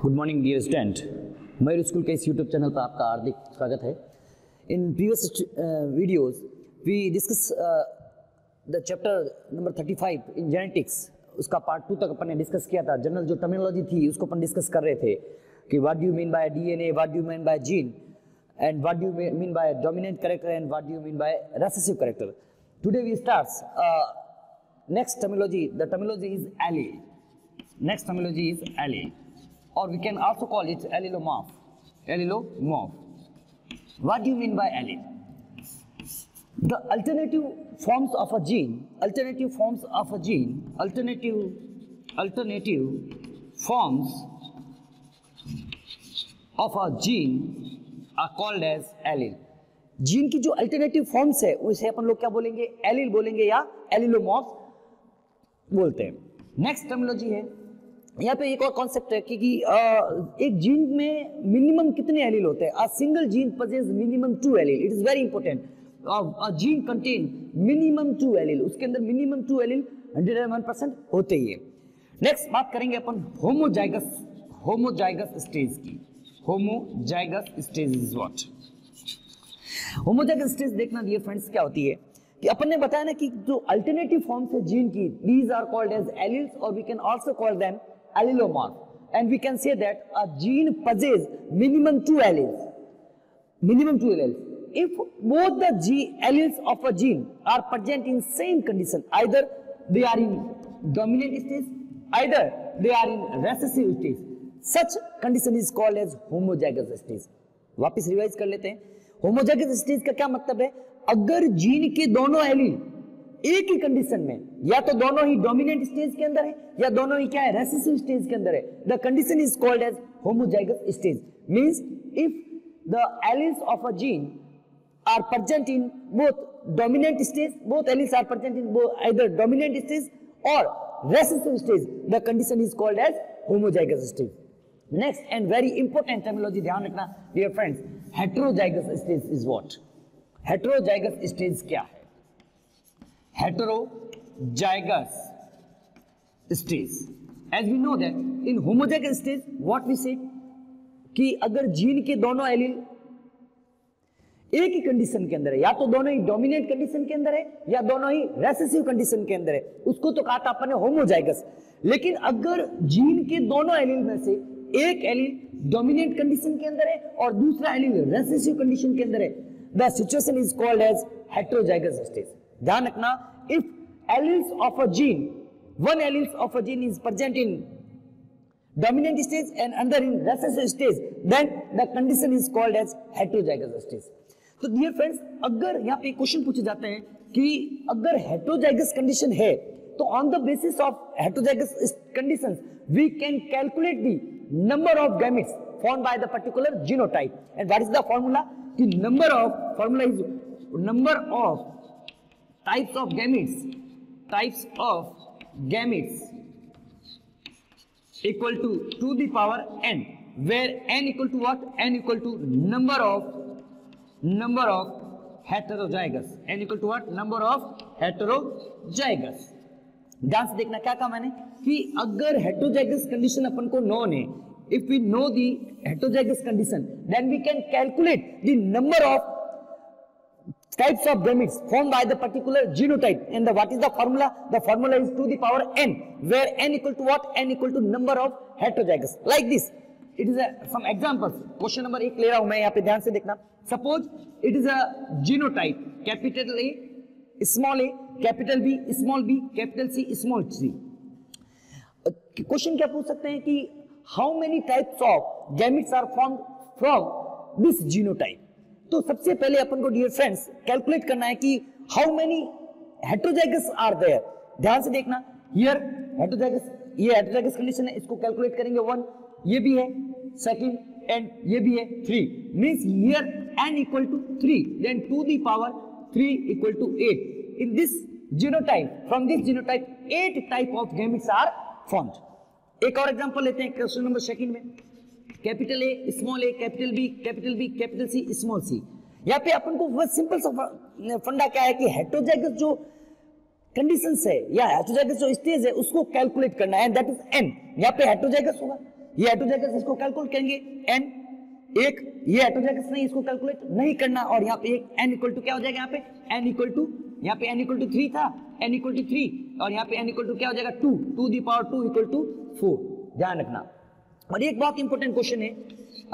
Good morning dear student, Mayur school के इस YouTube channel पर आपका हार्दिक स्वागत है। In previous videos we discuss the chapter number 35 in genetics. उसका पार्ट 2 तक अपन ने डिस्कस किया था। जनरल जो टर्मिनोलॉजी थी उसको अपन डिस्कस कर रहे थे कि what do you mean by DNA, what do you mean by gene and what do you mean by dominant character and what do you mean by recessive character. Today we starts next terminology. The terminology is allele. Next terminology is allele, or we can also call it allelomorph. Allelomorph. What do you mean by allele? The alternative forms of a gene. Alternative forms of a gene. Alternative forms of a gene are called as allele. Gene की जो alternative forms है उसे अपन लोग क्या बोलेंगे? Allele बोलेंगे या एलिलोमॉर्फ बोलते हैं। नेक्स्ट टर्मिनोलॉजी है, यहाँ पे एक और कॉन्सेप्ट है कि एक जीन में मिनिमम कितने एलील होते हैं। A single gene possess minimum 2 allele. It is very important. A gene contain minimum 2 allele, उसके अंदर मिनिमम 2 एलील 101% होते ही है। नेक्स्ट बात करेंगे अपन होमोजाइगस स्टेज की। Homozygous stage is what? Homozygous stage देखना डियर फ्रेंड्स क्या होती है कि अपन ने बताया ना कि जो अल्टरनेटिव फॉर्म्स है जीन की, these are called as alleles और we can also call them allelomorph and we can say that a gene possess minimum 2 alleles if both the alleles of a gene are present in same condition, either they are in dominant stage, either they are in recessive stage. Such condition is called as homozygous stage. वापस revise कर लेते हैं। Homozygous stage का क्या मतलब है? अगर gene के दोनों एलील एक ही कंडीशन में, या तो दोनों ही डोमिनेंट स्टेज के अंदर है या दोनों ही क्या है, रेसेसिव स्टेज के अंदर है, the condition is called as homozygous stage. Means if the alleles of a gene are present in both dominant stage, both alleles are present in either dominant stage और recessive stage, the condition is called as homozygous stage. Next and very important terminology ध्यान रखना dear friends, heterozygous stage is what? Heterozygous stage क्या है? Heterozygous stage, as we know that in homozygous stage what we से कि अगर gene के दोनों allele एक ही कंडीशन के अंदर है, या तो दोनों ही डोमिनेंट कंडीशन के अंदर है या दोनों ही रेसेसिव कंडीशन के अंदर है, उसको तो कहा था अपन ने होमोजाइगस। लेकिन अगर जीन के दोनों एलील में से एक एलील डोमिनेंट कंडीशन के अंदर है और दूसरा एलील रेसेसिव कंडीशन के अंदर है, the situation is called as heterozygous stage. ध्यान रखना, if alleles of a gene, one alleles of a gene is present in dominant stage and another in recessive stage, then the condition is called as heterozygous stage. तो dear friends, अगर यहाँ पे question पूछे जाते हैं कि अगर heterozygous condition है तो on the basis of heterozygous conditions we can calculate the number of gametes formed by the particular genotype. And what is the formula? The number of types of gametes equal to the power n, where n equal to what? N equal to number of heterozygous. N equal to what? Number of heterozygous. ध्यान से देखना क्या कहा मैंने कि अगर heterozygous condition अपन को known है, if we know the heterozygous condition, then we can calculate the number of types of gametes formed by the particular genotype. And what is the formula? The formula is to the power n, where n equal to what? N equal to number of heterozygous. Like this. It is some examples. Question number 1 ले रहा हूं मैं, यहाँ पे ध्यान से देखना। Suppose it is a genotype, capital A, small a, capital B, small B, capital C, small C. Question क्या पूछ सकते हैं कि how many types of gametes are formed from this genotype. तो सबसे पहले अपन को डियर फ्रेंड्स कैलकुलेट करना है कि how many heterozygous are there. ध्यान से देखना, हियर हेटेरोजाइगस, ये हेटेरोजाइगस कंडीशन है, इसको कैलकुलेट करेंगे 1, ये भी है 2 एंड ये भी है 3। Means here n equal to 3, then two the power 3 equal to 8। In this genotype, from this genotype 8 type of gametes are formed. एक और एग्जांपल लेते हैं क्वेश्चन नंबर 2 में, capital A, small A, capital B, capital C, small C. यहाँ पे अपन को बहुत simple सा फंडा क्या है कि हेटेरोजाइगस जो कंडीशंस है या हेटेरोजाइगस जो स्टेज है उसको कैलकुलेट करना है, दैट इज n। यहाँ पे हेटेरोजाइगस होगा ये हेटेरोजाइगस, इसको कैलकुलेट करेंगे n, एक ये हेटेरोजाइगस नहीं, इसको कैलकुलेट नहीं करना, और यहाँ पे एक n इक्वल टू क्या हो जाएगा, यहाँ पे n इक्वल टू, यहाँ पे n इक्वल टू 3 था, n इक्वल टू 3, और यहाँ पे n इक्वल टू क्या हो जाएगा 2, 2 दी पावर 2 इक्वल टू 4, ध्यान रखना। और एक बहुत इंपॉर्टेंट क्वेश्चन है,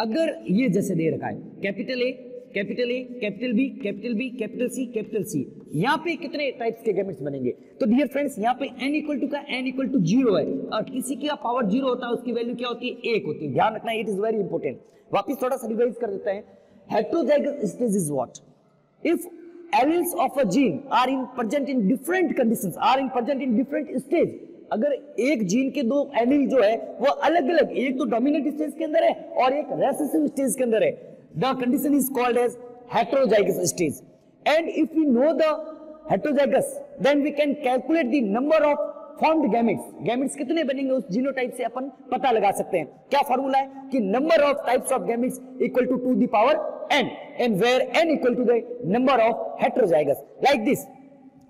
अगर ये जैसे दे रखा है capital A, capital A, capital B, capital B, capital C, capital C, यहाँ पे कितने टाइप्स के गैमेट्स बनेंगे? तो डियर फ्रेंड्स, यहाँ पे n इक्वल टू का n इक्वल टू 0 है, और किसी की पावर 0 होता है उसकी वैल्यू क्या होती है, 1 होती है, ध्यान रखना, इट इज वेरी इंपॉर्टेंट। वापस थोड़ा सा रिवाइज कर देते हैं। Heterozygous stage is what? If alleles of a gene are in present in different conditions, are in present in different stage, अगर एक जीन के दो एलील जो है वो अलग अलग, एक तो डोमिनेंट स्टेज के अंदर है और एक रेसेसिव स्टेज के अंदर है, the condition is called as heterozygous stage. And if we know the heterozygous, then we can calculate the number of formed gametes. Gametes कितने बनेंगे उस जीनोटाइप से अपन पता लगा सकते हैं। क्या फार्मूला है कि number of types of gametes equal to 2 the power n, and where n equal to the number of heterozygous, like this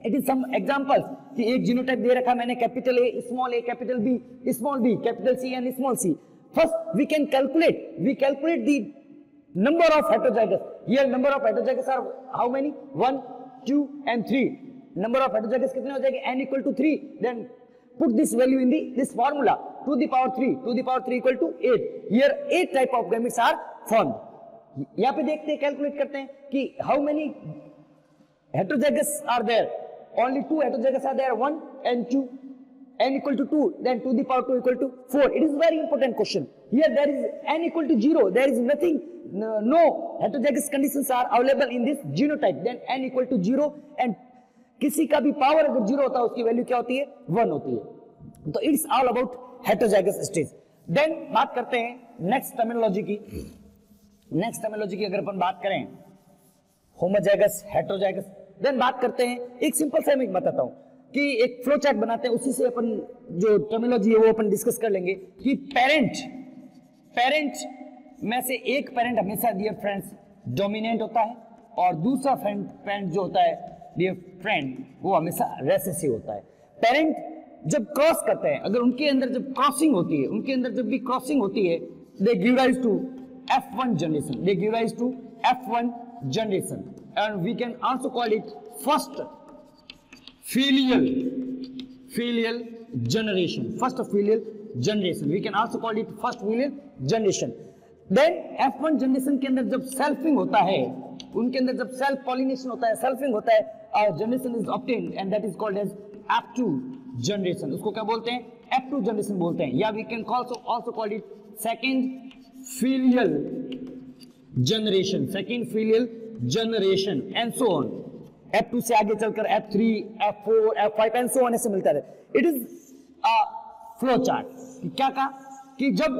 it is some examples कि एक जीनोटाइप दे रखा मैंने, capital A, small A, capital B, small B, capital C and small C. First we calculate the number of heterozygous. Here number of heterozygous are how many? 1, 2 and 3. number of heterozygous कितने हो जाएंगे? n equal to 3. then put this value in this formula, 2 the power 3, 2 the power 3 equal to 8. here 8 type of gametes are formed. यहां पे देखते हैं, calculate करते हैं कि how many heterozygous are there? only 2 heterozygous are there, 1 and 2, n equal to 2, then 2 the power 2 equal to 4. it is very important question. here there is n equal to 0, there is nothing, no heterozygous conditions are available in this genotype, then n equal to 0, and किसी का भी power अगर 0 होता है उसकी value क्या होती है? 1 होती है। तो it's all about heterozygous stage. Then बात करते हैं नेक्स्ट टर्मिनोलॉजी की। नेक्स्ट टर्मिनोलॉजी की अगर अपन बात करें होमोजाइगस, हेटेरोजाइगस, देन बात करते हैं, एक सिंपल सा मैं बताता हूं कि एक फ्लो चार्ट बनाते हैं, उसी से अपन जो टर्मिनोलॉजी है वो अपन डिस्कस कर लेंगे कि पेरेंट में से एक पेरेंट हमेशा डियर फ्रेंड्स डोमिनेंट होता है, और दूसरा पेरेंट जो होता है डियर फ्रेंड वो हमेशा रेसेसिव होता है। पेरेंट जब क्रॉस करते हैं, अगर उनके अंदर जब क्रॉसिंग होती है, उनके अंदर जब भी क्रॉसिंग होती है, they give rise to F1 generation, they give rise to F1 generation, and we can also call it first filial generation, first filial generation, we can also call it first filial generation. then F1 generation के अंदर जब selfing होता है, उनके अंदर जब self pollination होता है, सेल्फिंग होता है, generation is obtained and that is called as F2 generation. उसको क्या बोलते हैं? F2 जनरेशन बोलते हैं, या we can also call it second filial generation, and so on. F2 से आगे चलकर F3, F4, F5 and so on ऐसे मिलता है। It is a flow chart। क्या कहा कि जब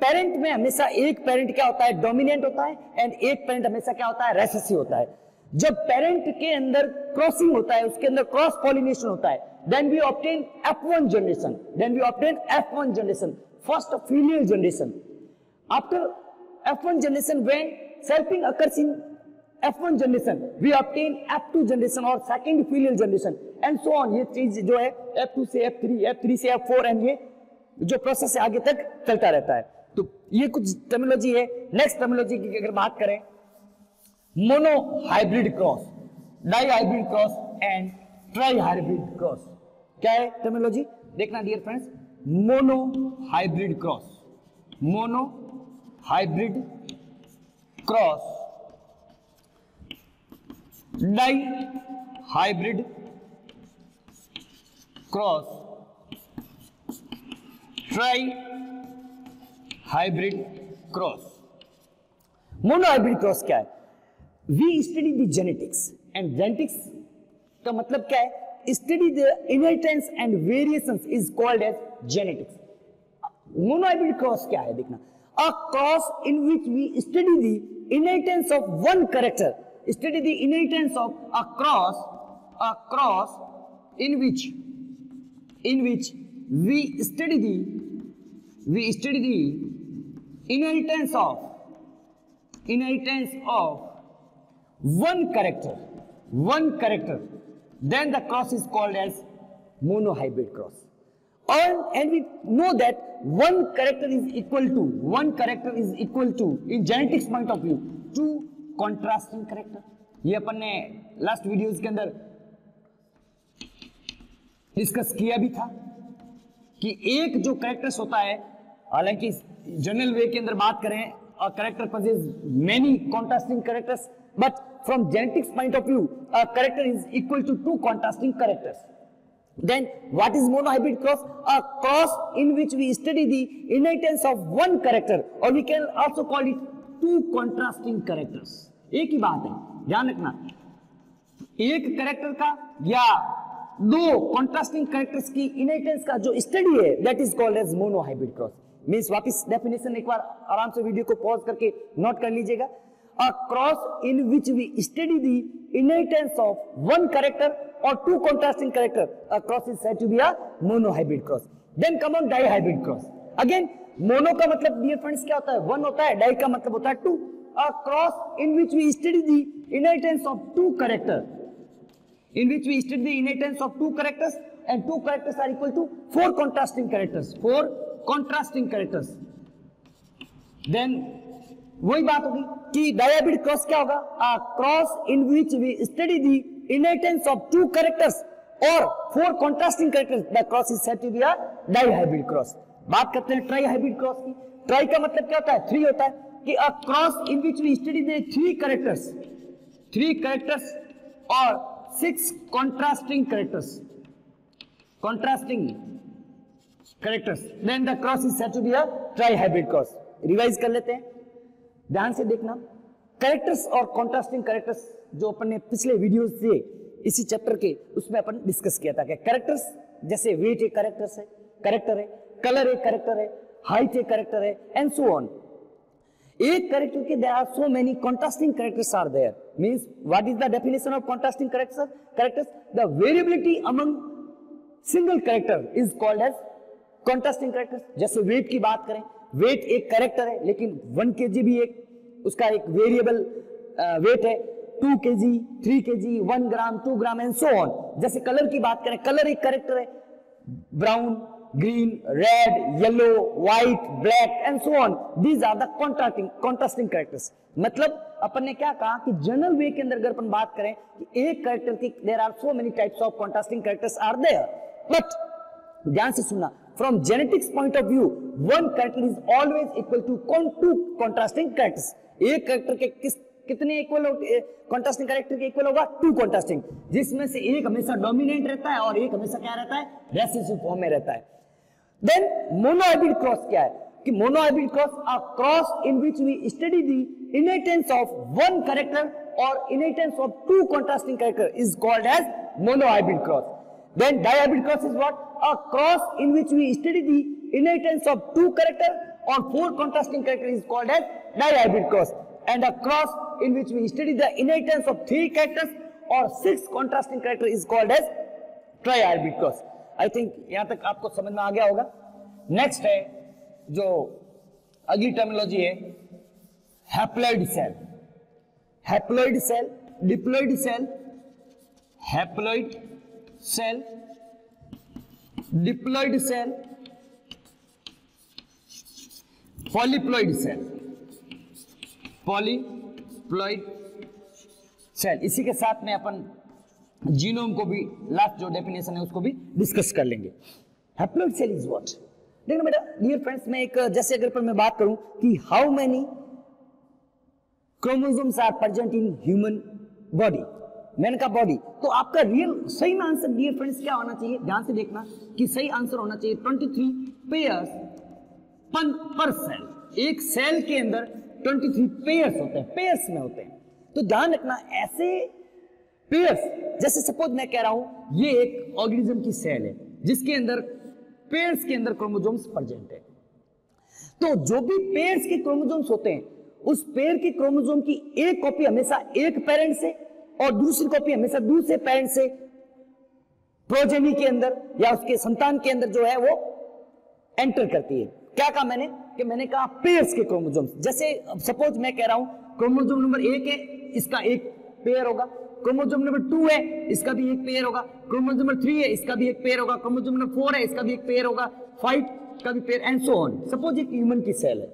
पेरेंट में हमेशा एक पेरेंट क्या होता है? डोमिनेंट होता है, एंड एक पेरेंट हमेशा क्या होता है? रेसेसिव होता है। जब पेरेंट के अंदर क्रॉसिंग होता है, उसके अंदर क्रॉस पॉलिनेशन होता है, then we obtain F1 generation, first filial generation. After F1 generation, when selfing occurs in F1 generation, we obtain F2 generation or second filial generation, and so on. ये चीज जो है F2 से F3, F3 से F4, and ये जो process है आगे तक चलता रहता है। तो ये कुछ टर्मिनोलॉजी है। नेक्स्ट टर्मिनोलॉजी की अगर बात करें, monohybrid cross, dihybrid cross and trihybrid cross. क्या है टर्मिनोलॉजी? देखना dear friends, monohybrid cross, monohybrid cross, dihybrid cross, trihybrid cross. Monohybrid cross क्या है? We study the genetics, and genetics का मतलब क्या है? Study the inheritance and variations is called as genetics. Monohybrid cross क्या है? देखना, a cross in which we study the inheritance of one character, study the inheritance of a cross in which we study the inheritance of one character, then the cross is called as monohybrid cross. and we know that one character is equal to in genetics point of view two contrasting character. ये अपन ने last videos के अंदर discuss किया भी था कि एक जो कैरेक्टर्स होता है, हालांकि जनरल वे के अंदर बात करें a character possesses many contrasting characters, but from genetics point of view a character is equal to two contrasting characters. Then what is monohybrid cross? A cross in which we study the inheritance of one character, or we can also call it two contrasting characters. एक ही बात है, ध्यान रखना, एक character का या दो contrasting characters की इनहेरिटेंस का जो स्टडी है that is called as monohybrid cross. Means वापस डेफिनेशन एक बार आराम से वीडियो को पॉज करके नोट कर लीजिएगा. A cross in which we study the inheritance of one character और two contrasting character, a cross is said to be a monohybrid cross. Then come on dihybrid cross. Again mono का मतलब dear friends क्या होता है? One होता है. Die का मतलब होता है to. A cross in which we study the inheritance of two characters, and two characters are equal to four contrasting characters. Then वही बात होगी कि डायहाइब्रिड क्रॉस क्या होगा? A cross in which we study the inheritance of two characters or four contrasting characters, the cross is said to be a dihybrid cross. बात करते हैं ट्राइहाइब्रिड cross की. ट्राई का मतलब क्या होता है? थ्री होता है कि a cross in which we study the three characters or six contrasting characters, then the cross is said to be a trihybrid cross. Revise कर लेते हैं, ध्यान से देखना. कैरेक्टर्स और कॉन्ट्रास्टिंग कैरेक्टर्स जो अपन ने पिछले वीडियोस से इसी चैप्टर के उसमें अपन डिस्कस किया था कि कैरेक्टर्स जैसे वेट एक कैरेक्टर है, कलर एक कैरेक्टर है, हाइट एक कैरेक्टर है, एंड सो ऑन. एक कैरेक्टर के there are so many contrasting characters are there. Means what is the definition of contrasting characters? The variability among single character is called as contrasting characters. जैसे wait की बात करें, wait एक character है लेकिन 1 kg भी एक उसका एक वेरिएबल वेट है, 2 kg, 3 kg, 1 gram, 2 gram and so on. जैसे कलर की बात करें, कलर एक कैरेक्टर है, brown, green, red, yellow, white, black and so on. These are the contrasting characters. मतलब अपन ने क्या कहा कि जनरल वे के अंदर अगर अपन बात करें कि एक कैरेक्टर की there are so many types of contrasting characters are there. But ध्यान से सुनना, from genetics point of view, one character is always equal to two contrasting characters. एक कैरेक्टर के कितने इक्वल कॉन्ट्रास्टिंग कैरेक्टर के इक्वल होगा? To contrasting, जिसमें से एक हमेशा डोमिनेंट रहता है और एक हमेशा क्या रहता है? रेसेसिव फॉर्म में रहता है. देन मोनोहाइब्रिड क्रॉस क्या है? कि monohybrid cross a cross in which we study the inheritance of one character और inheritance of two contrasting character is called as monohybrid cross. Then dihybrid cross is what? A cross in which we study the inheritance of two character और four contrasting character is called as dihybrid cross. And a cross in which we study the inheritance of three characters और six contrasting character is called as trihybrid cross. I think यहां तक आपको समझ में आ गया होगा. Next है जो अगली टर्मिनोलॉजी है haploid cell. Haploid cell, diploid cell, haploid cell, diploid cell, polyploid cell, polyploid cell. इसी के साथ में अपन जीनोम को भी लास्ट जो डेफिनेशन है उसको भी डिस्कस कर लेंगे. Haploid cell is what? देखना बेटा डियर फ्रेंड्स, मैं एक जैसे अगर मैं बात करूं कि how many chromosomes are present in human body, मैंने कहा बॉडी, तो आपका रियल सही में आंसर डियर फ्रेंड्स क्या होना चाहिए? ध्यान से देखना कि सही आंसर होना चाहिए 23 पेयर्स पर सेल. एक सेल के अंदर 23 पेयर्स होते हैं, पेयर्स में होते हैं. तो ध्यान रखना ऐसे पेयर्स, जैसे सपोज मैं कह रहा हूं ये एक ऑर्गेनिज्म की सेल है जिसके अंदर पेयर्स के अंदर क्रोमोसोम्स प्रेजेंट है. तो जो भी पेयर्स के क्रोमोसोम्स होते हैं उस पेयर के क्रोमोसोम की एक कॉपी हमेशा एक पेरेंट से और दूसरी कॉपी हमेशा दूसरे पेरेंट से प्रोजेनी के अंदर या उसके संतान के अंदर जो है वो एंटर करती है. क्या कहा मैंने? कि मैंने कहा पेयर्स के क्रोमोसोम्स. जैसे सपोज मैं कह रहा हूं क्रोमोसोम नंबर 1 है, इसका एक पेयर होगा, क्रोमोसोम नंबर 2 है, इसका भी एक पेयर होगा, क्रोमोसोम नंबर 3 है, इसका भी एक पेयर होगा, क्रोमोसोम नंबर 4 है, इसका भी एक पेयर होगा, 5 का भी pair and so on. Suppose एक ह्यूमन की सेल है,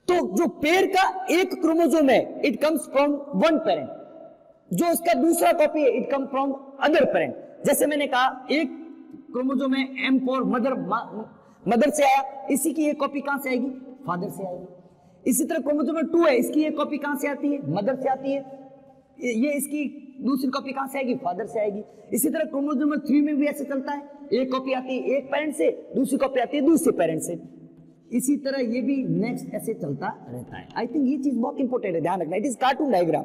तो जो पेयर का एक क्रोमोसोम है it comes from one parent, जो उसका दूसरा कॉपी है it come from other parent. जैसे मैंने कहा एक क्रोमोसोम है M फॉर मदर से आया, इसी की एक कॉपी कहां से आएगी, फादर से आएगी। इसी तरह क्रोमोसोम नंबर 2 है, इसकी एक कॉपी कहां से आती है, मदर से आती है, ये इसकी दूसरी कॉपी कहां से आएगी, फादर से आएगी। इसी तरह क्रोमोसोम नंबर 3 में भी ऐसे चलता है, एक कॉपी आती है एक पेरेंट से, दूसरी कॉपी आती है दूसरे पेरेंट से। इसी तरह ये भी नेक्स्ट ऐसे चलता रहता है। आई थिंक ये चीज बहुत इंपॉर्टेंट है, ध्यान रखना। इट इज कार्टून डायग्राम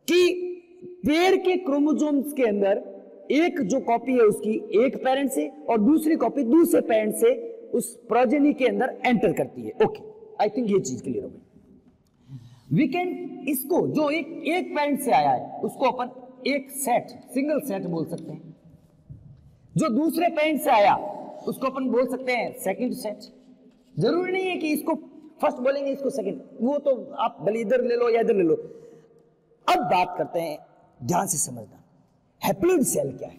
कि पेयर के क्रोमोसोम्स के अंदर एक जो कॉपी है उसकी एक पेरेंट से और दूसरी कॉपी दूसरे पेरेंट से उस प्रोजेनी के अंदर एंटर करती है। ओके, आई थिंक ये चीज क्लियर हो गई। वी कैन इसको जो एक पेरेंट से आया है उसको अपन एक सेट, सिंगल सेट बोल सकते हैं। जो दूसरे पेरेंट से आया उसको अपन बोल सकते हैं सेकंड सेट। जरूरी नहीं है कि इसको फर्स्ट बोलेंगे इसको सेकंड, वो तो आप भले इधर ले लो या इधर ले लो। अब बात करते हैं, ध्यान से समझना, हैप्लोइड सेल क्या है।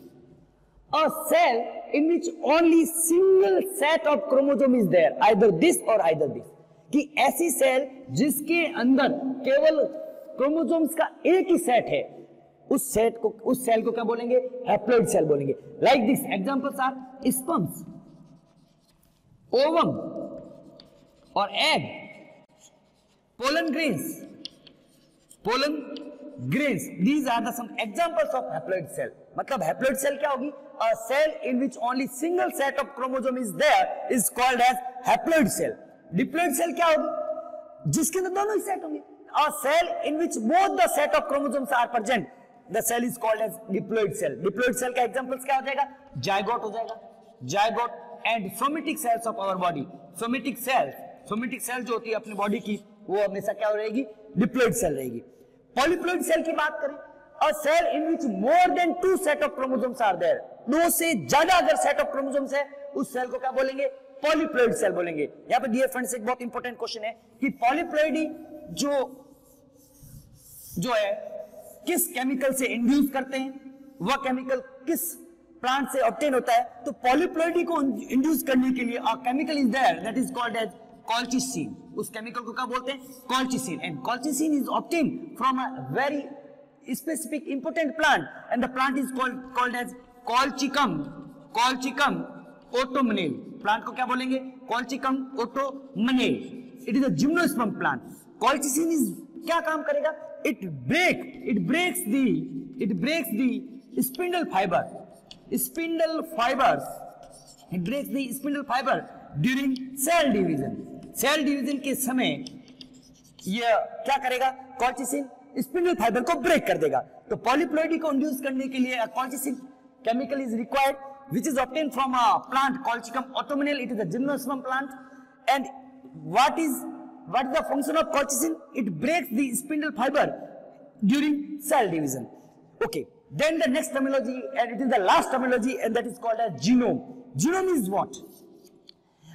A cell in which only single set of chromosome is there, either this और आइदर दिस, कि ऐसी सेल जिसके अंदर केवल क्रोमोसोम्स का एक ही सेट है, उस सेल को क्या बोलेंगे, हैप्लोइड सेल बोलेंगे। Like this examples are sperms, ovum और egg, pollen grains, these are the some examples of haploid cell। मतलब haploid cell क्या होगी, a cell in which only single set of chromosome is there is called as haploid cell। diploid cell क्या होगी, जिसके अंदर दोनों ही set होंगे। a cell in which both the set of chromosomes are present, the cell is called as diploid cell। diploid cell का examples क्या हो जाएगा, जायगोट हो जाएगा, zygote and somatic cells of our body. Somatic cell जो होती है अपनी बॉडी की, वो हमेशा क्या रहेगी, डिप्लॉइड सेल रहेगी। पॉलीप्लॉइड सेल की बात करें, a cell in which more than 2 set of chromosomes are there, 2 से ज्यादा अगर सेट ऑफ क्रोमोसोम्स है उस सेल को क्या बोलेंगे, पॉलीप्लॉइड सेल बोलेंगे। यहां पे डियर फ्रेंड्स एक बहुत इंपॉर्टेंट क्वेश्चन है कि पॉलीप्लॉइडी जो है किस केमिकल से इंड्यूस करते हैं, वह केमिकल किस प्लांट से ऑब्टेन होता है। तो पॉलीप्लॉइडी को इंड्यूस करने के लिए a chemical is there that is called as colchicine. उस केमिकल को क्या बोलते हैं, colchicine. And colchicine is obtain from a very specific important plant and the plant is called as colchicum autumnale. Plant को क्या बोलेंगे, colchicum autumnale. It is a gymnosperm plant. Colchicine is क्या काम करेगा, it breaks the spindle fibre during cell division. Cell division के समय यह क्या करेगा, कॉल्चिसिन स्पिंडल फाइबर को ब्रेक कर देगा। तो पॉलीप्लॉइडी को इंड्यूस करने के लिए colchicine chemical is required which is obtained from a plant Colchicum autumnale. It is a gymnosperm plant. And what is the function of colchicine? It breaks the spindle fiber during cell division. Okay, then the next terminology, and it is the last terminology, and that is called as genome. Genome is what?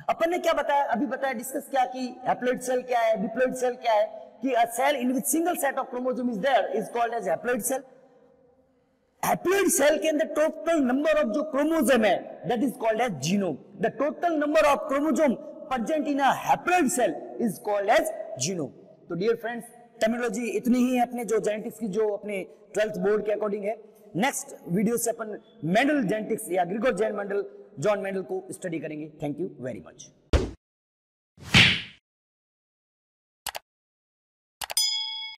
अपन ने क्या बताया, अभी बताया, discuss क्या कि haploid cell क्या है, diploid cell क्या है, कि a cell in which single set of chromosome is there is called as haploid cell. Haploid cell के अंदर टोटल नंबर ऑफ जो क्रोमोसोम है that is called as genome. The total number of chromosome present in a haploid cell is called as genome. तो dear friends, terminology इतनी ही है अपने जो जेनेटिक्स की, जो अपने 12th बोर्ड के अकॉर्डिंग है। नेक्स्ट वीडियो से अपन मेंडल जेनेटिक्स या ग्रिगोर जॉन मेंडल को स्टडी करेंगे। Thank you very much.